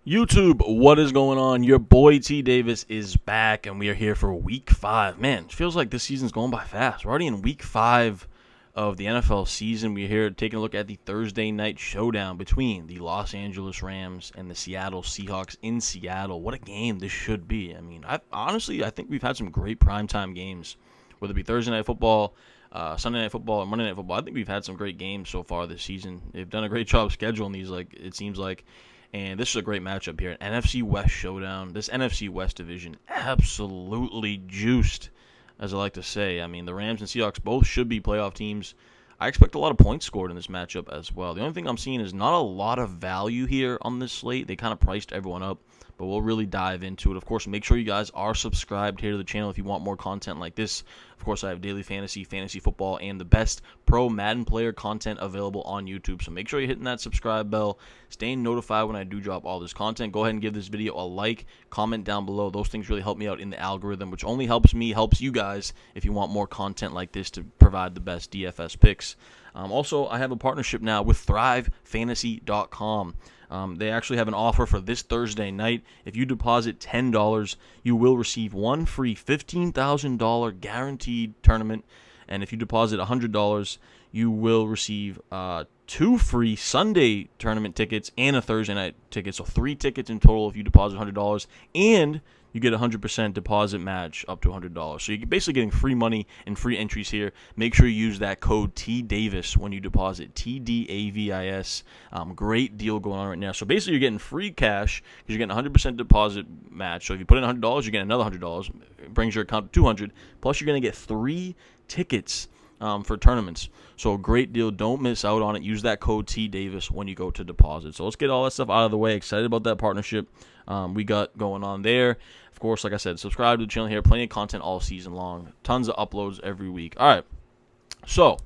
YouTube, what is going on? Your boy T Davis is back, and we are here for Week 5. Man, it feels like this season's going by fast. We're already in Week 5 of the NFL season. We're here taking a look at the Thursday Night Showdown between the Los Angeles Rams and the Seattle Seahawks in Seattle. What a game this should be. I mean, I think we've had some great primetime games, whether it be Thursday Night Football, Sunday Night Football, and Monday Night Football. I think we've had some great games so far this season. They've done a great job scheduling these, it seems like. And this is a great matchup here. An NFC West showdown. This NFC West division absolutely juiced, as I like to say. I mean, the Rams and Seahawks both should be playoff teams. I expect a lot of points scored in this matchup as well. The only thing I'm seeing is not a lot of value here on this slate. They kind of priced everyone up, but we'll really dive into it. Of course, make sure you guys are subscribed here to the channel if you want more content like this. Of course, I have daily fantasy football, and the best pro Madden player content available on YouTube. So make sure you're hitting that subscribe bell, staying notified when I do drop all this content. Go ahead and give this video a like, comment down below. Those things really help me out in the algorithm, which only helps me, helps you guys if you want more content like this to provide the best DFS picks. Also, I have a partnership now with ThriveFantasy.com. They actually have an offer for this Thursday night. If you deposit $10, you will receive one free $15,000 guaranteed tournament. And if you deposit $100, you will receive two free Sunday tournament tickets and a Thursday night ticket. So 3 tickets in total if you deposit $100. And you get a 100% deposit match up to $100. So you're basically getting free money and free entries here. Make sure you use that code TDAVIS when you deposit, TDAVIS. Great deal going on right now. So basically you're getting free cash because you're getting a 100% deposit match. So if you put in $100, you get another $100. It brings your account to $200. Plus you're going to get 3 tickets for tournaments. So a great deal. Don't miss out on it. Use that code TDavis when you go to deposit. So let's get all that stuff out of the way. Excited about that partnership we got going on there. Of course, like I said, subscribe to the channel here. Plenty of content all season long. Tons of uploads every week. All right. So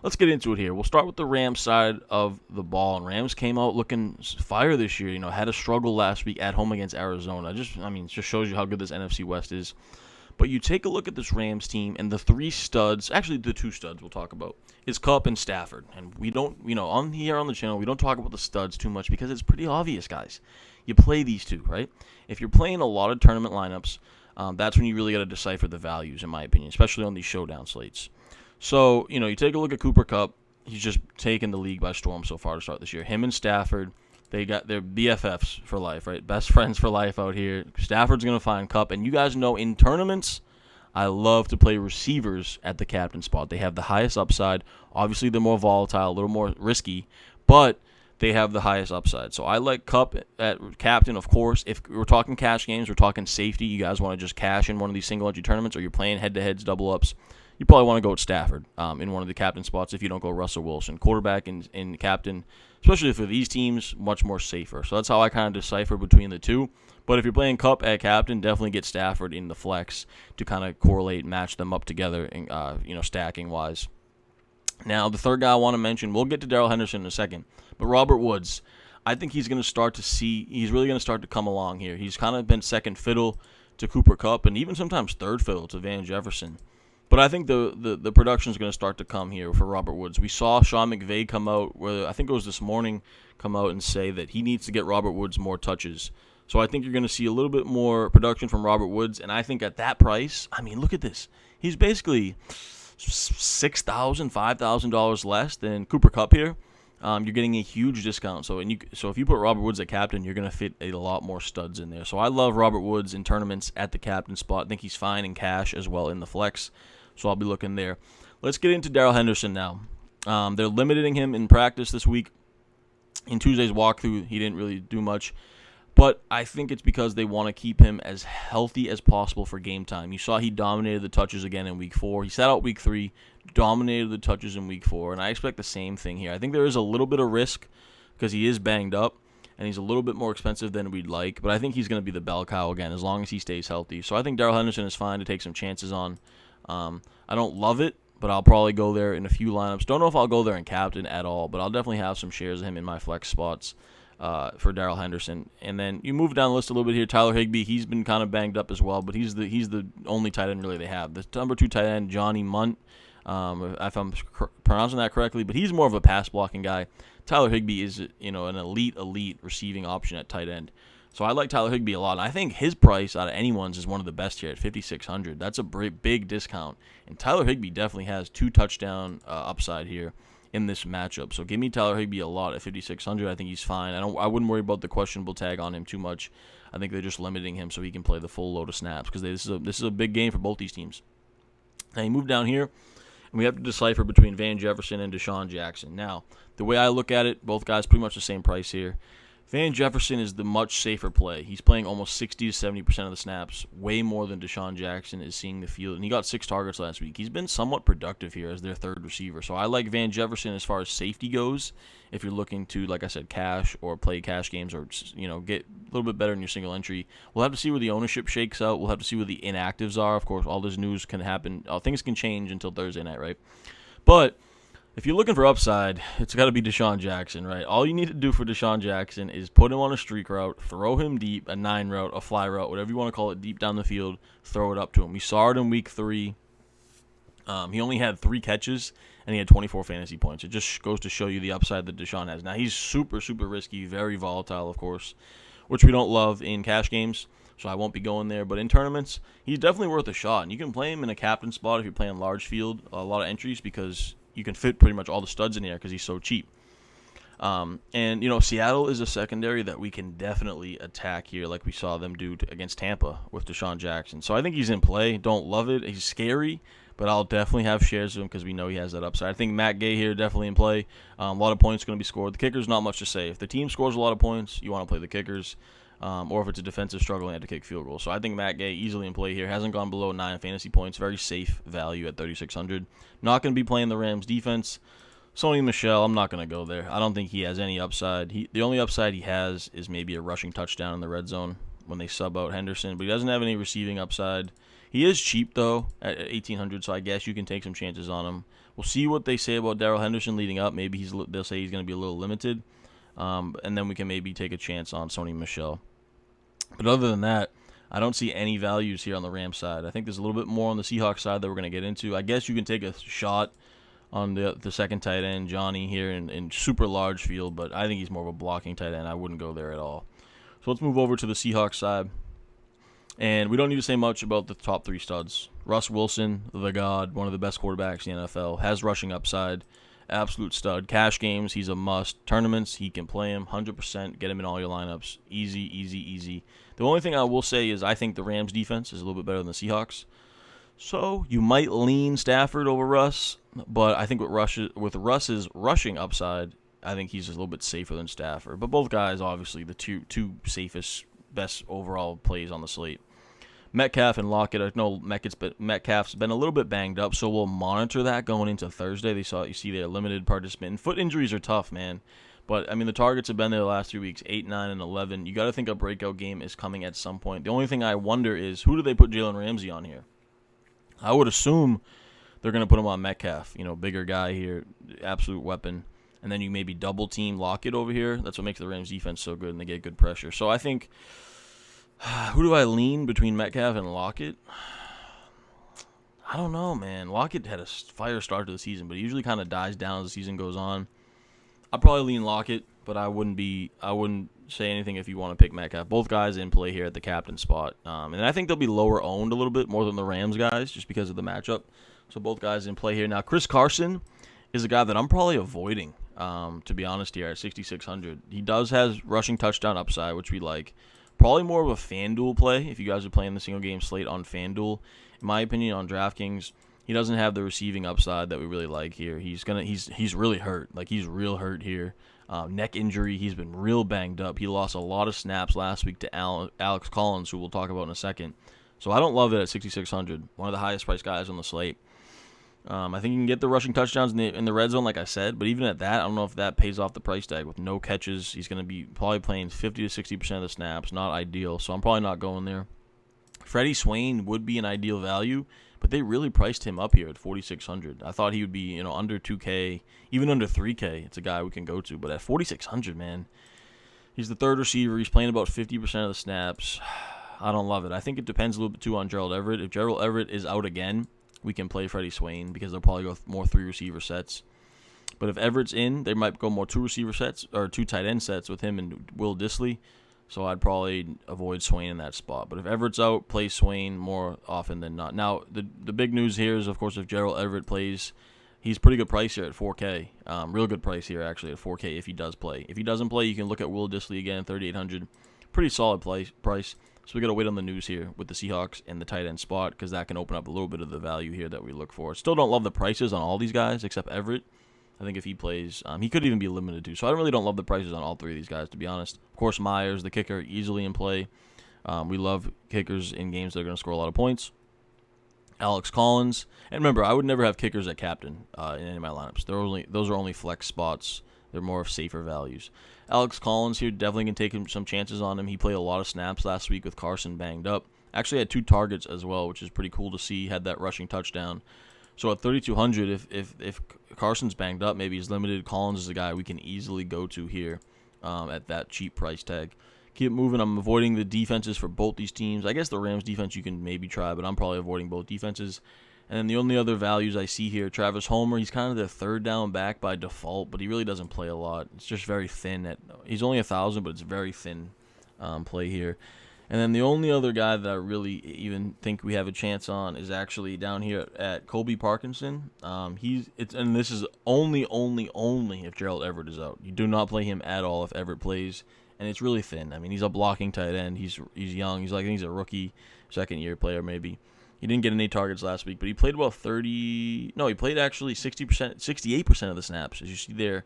let's get into it here. We'll start with the Rams side of the ball. And Rams came out looking fire this year. Had a struggle last week at home against Arizona. It just shows you how good this NFC West is. But you take a look at this Rams team, and the 3 studs, actually the 2 studs we'll talk about, is Kupp and Stafford. And we don't, on here on the channel, we don't talk about the studs too much because it's pretty obvious, guys. You play these 2, right? If you're playing a lot of tournament lineups, that's when you really got to decipher the values, in my opinion, especially on these showdown slates. So, you take a look at Cooper Kupp. He's just taken the league by storm so far to start this year. Him and Stafford, they got their BFFs for life, right? Best friends for life out here. Stafford's going to find Kupp. And you guys know in tournaments, I love to play receivers at the captain spot. They have the highest upside. Obviously, they're more volatile, a little more risky, but they have the highest upside. So I like Kupp at captain, of course. If we're talking cash games, we're talking safety. You guys want to just cash in one of these single-entry tournaments, or you're playing head-to-heads, double-ups, you probably want to go with Stafford in one of the captain spots if you don't go Russell Wilson. Quarterback and captain, especially for these teams, much more safer. So that's how I kind of decipher between the 2. But if you're playing Kupp at captain, definitely get Stafford in the flex to kind of correlate and match them up together, and, stacking-wise. Now, the third guy I want to mention, we'll get to Daryl Henderson in a second, but Robert Woods, I think he's really going to start to come along here. He's kind of been second fiddle to Cooper Kupp and even sometimes third fiddle to Van Jefferson. But I think the production is going to start to come here for Robert Woods. We saw Sean McVay come out, I think it was this morning, come out and say that he needs to get Robert Woods more touches. So I think you're going to see a little bit more production from Robert Woods. And I think at that price, I mean, look at this. He's basically $6,000, $5,000 less than Cooper Kupp here. You're getting a huge discount. So if you put Robert Woods at captain, you're going to fit a lot more studs in there. So I love Robert Woods in tournaments at the captain spot. I think he's fine in cash as well in the flex. So I'll be looking there. Let's get into Daryl Henderson now. They're limiting him in practice this week. In Tuesday's walkthrough, he didn't really do much. But I think it's because they want to keep him as healthy as possible for game time. You saw he dominated the touches again in Week 4. He sat out Week 3, dominated the touches in Week 4, and I expect the same thing here. I think there is a little bit of risk because he is banged up, and he's a little bit more expensive than we'd like, but I think he's going to be the bell cow again as long as he stays healthy. So I think Daryl Henderson is fine to take some chances on. I don't love it, but I'll probably go there in a few lineups. Don't know if I'll go there in captain at all, but I'll definitely have some shares of him in my flex spots. For Daryl Henderson. And then you move down the list a little bit here. Tyler Higby, he's been kind of banged up as well, but he's the only tight end really they have. The number 2 tight end, Johnny Munt, if I'm pronouncing that correctly, but he's more of a pass blocking guy. Tyler Higby is an elite receiving option at tight end. So I like Tyler Higby a lot. And I think his price out of anyone's is one of the best here at 5,600. That's a big discount. And Tyler Higby definitely has 2 touchdown upside here in this matchup. So give me Tyler Higby a lot at 5,600. I think he's fine. I wouldn't worry about the questionable tag on him too much. I think they're just limiting him so he can play the full load of snaps because this is a big game for both these teams. Now you move down here, and we have to decipher between Van Jefferson and Desean Jackson. Now, the way I look at it, both guys pretty much the same price here. Van Jefferson is the much safer play. He's playing almost 60 to 70% of the snaps, way more than Desean Jackson is seeing the field. And he got 6 targets last week. He's been somewhat productive here as their third receiver. So I like Van Jefferson as far as safety goes. If you're looking to, like I said, cash or play cash games or get a little bit better in your single entry, we'll have to see where the ownership shakes out. We'll have to see where the inactives are. Of course, all this news can happen. Things can change until Thursday night, right? But if you're looking for upside, it's got to be Desean Jackson, right? All you need to do for Desean Jackson is put him on a streak route, throw him deep, a 9 route, a fly route, whatever you want to call it, deep down the field, throw it up to him. We saw it in week 3. He only had 3 catches, and he had 24 fantasy points. It just goes to show you the upside that Desean has. Now, he's super, super risky, very volatile, of course, which we don't love in cash games, so I won't be going there. But in tournaments, he's definitely worth a shot. And you can play him in a captain spot if you're playing large field, a lot of entries, because you can fit pretty much all the studs in there because he's so cheap. Seattle is a secondary that we can definitely attack here like we saw them do against Tampa with Desean Jackson. So I think he's in play. Don't love it. He's scary, but I'll definitely have shares of him because we know he has that upside. I think Matt Gay here definitely in play. A lot of points going to be scored. The kicker's not much to say. If the team scores a lot of points, you want to play the kickers. Or if it's a defensive struggle and have to kick field goals. So I think Matt Gay easily in play here. Hasn't gone below 9 fantasy points. Very safe value at 3,600. Not going to be playing the Rams defense. Sony Michel, I'm not going to go there. I don't think he has any upside. The only upside he has is maybe a rushing touchdown in the red zone when they sub out Henderson. But he doesn't have any receiving upside. He is cheap, though, at 1,800, so I guess you can take some chances on him. We'll see what they say about Daryl Henderson leading up. Maybe they'll say he's going to be a little limited. And then we can maybe take a chance on Sony Michel. But other than that, I don't see any values here on the Rams side. I think there's a little bit more on the Seahawks side that we're going to get into. I guess you can take a shot on the second tight end, Johnny, here in super large field, but I think he's more of a blocking tight end. I wouldn't go there at all. So let's move over to the Seahawks side. And we don't need to say much about the top 3 studs. Russ Wilson, the god, one of the best quarterbacks in the NFL, has rushing upside. Absolute stud. Cash games, he's a must. Tournaments, he can play him 100%. Get him in all your lineups. Easy. The only thing I will say is I think the Rams defense is a little bit better than the Seahawks. So you might lean Stafford over Russ, but I think with Russ's rushing upside, I think he's a little bit safer than Stafford. But both guys, obviously, the two safest, best overall plays on the slate. Metcalf and Lockett, I know Metcalf's been a little bit banged up, so we'll monitor that going into Thursday. You see they're limited participant. And foot injuries are tough, man. But, I mean, the targets have been there the last 3 weeks, 8, 9, and 11. You got to think a breakout game is coming at some point. The only thing I wonder is, who do they put Jalen Ramsey on here? I would assume they're going to put him on Metcalf, bigger guy here, absolute weapon. And then you maybe double-team Lockett over here. That's what makes the Rams defense so good, and they get good pressure. So I think, who do I lean between Metcalf and Lockett? I don't know, man. Lockett had a fire start to the season, but he usually kind of dies down as the season goes on. I'd probably lean Lockett, but I wouldn't say anything if you want to pick Metcalf. Both guys in play here at the captain spot. And I think they'll be lower owned a little bit more than the Rams guys just because of the matchup. So both guys in play here. Now, Chris Carson is a guy that I'm probably avoiding, to be honest here, at 6,600. He has rushing touchdown upside, which we like. Probably more of a Fanduel play if you guys are playing the single game slate on Fanduel. In my opinion, on Draftkings, he doesn't have the receiving upside that we really like here. He's really hurt. Like, he's real hurt here. Neck injury. He's been real banged up. He lost a lot of snaps last week to Alex Collins, who we'll talk about in a second. So I don't love it at 6,600. One of the highest priced guys on the slate. I think you can get the rushing touchdowns in the red zone, like I said. But even at that, I don't know if that pays off the price tag. With no catches, he's going to be probably playing 50 to 60% of the snaps. Not ideal. So I'm probably not going there. Freddie Swain would be an ideal value, but they really priced him up here at 4,600. I thought he would be, under 2K, even under 3K. It's a guy we can go to, but at 4,600, man, he's the third receiver. He's playing about 50% of the snaps. I don't love it. I think it depends a little bit too on Gerald Everett. If Gerald Everett is out again, we can play Freddie Swain because they'll probably go more 3 receiver sets. But if Everett's in, they might go more 2 receiver sets or 2 tight end sets with him and Will Dissly. So I'd probably avoid Swain in that spot. But if Everett's out, play Swain more often than not. Now, the big news here is, of course, if Gerald Everett plays, he's pretty good price here at 4K. Real good price here, actually, at 4K if he does play. If he doesn't play, you can look at Will Dissly again, 3,800. Pretty solid price. So we got to wait on the news here with the Seahawks and the tight end spot, because that can open up a little bit of the value here that we look for. Still don't love the prices on all these guys except Everett. I think if he plays, he could even be limited to. So I really don't love the prices on all three of these guys, to be honest. Of course, Myers, the kicker, easily in play. We love kickers in games that are going to score a lot of points. Alex Collins. And remember, I would never have kickers at captain in any of my lineups. Those are only flex spots. They're more of safer values. Alex Collins here, definitely can take some chances on him. He played a lot of snaps last week with Carson banged up. Actually had 2 targets as well, which is pretty cool to see. Had that rushing touchdown. So at 3,200, if Carson's banged up, maybe he's limited, Collins is a guy we can easily go to here at that cheap price tag. Keep moving. I'm avoiding the defenses for both these teams. I guess the Rams defense you can maybe try, but I'm probably avoiding both defenses. And then the only other values I see here, Travis Homer, he's kind of the third down back by default, but he really doesn't play a lot. It's just very thin. He's only 1,000, but it's very thin play here. And then the only other guy that I really even think we have a chance on is actually down here at Colby Parkinson. And this is only if Gerald Everett is out. You do not play him at all if Everett plays, and it's really thin. I mean, he's a blocking tight end. He's young. I think he's a rookie, second-year player maybe. He didn't get any targets last week, but he played about he played actually 68% of the snaps, as you see there.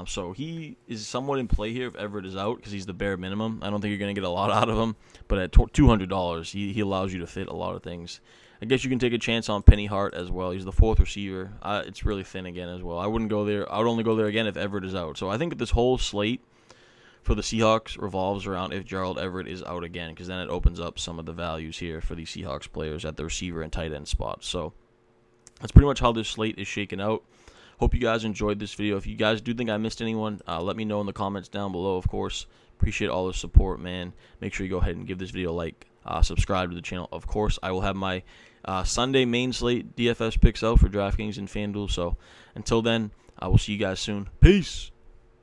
So he is somewhat in play here if Everett is out, because he's the bare minimum. I don't think you're going to get a lot out of him, but at $200, he allows you to fit a lot of things. I guess you can take a chance on Penny Hart as well. He's the 4th receiver. It's really thin again as well. I wouldn't go there. I would only go there again if Everett is out. So I think this whole slate for the Seahawks revolves around if Gerald Everett is out again, because then it opens up some of the values here for these Seahawks players at the receiver and tight end spots. So that's pretty much how this slate is shaken out. Hope you guys enjoyed this video. If you guys do think I missed anyone, let me know in the comments down below, of course. Appreciate all the support, man. Make sure you go ahead and give this video a like. Subscribe to the channel. Of course, I will have my Sunday main slate DFS picks out for Draftkings and Fanduel. So until then, I will see you guys soon. Peace.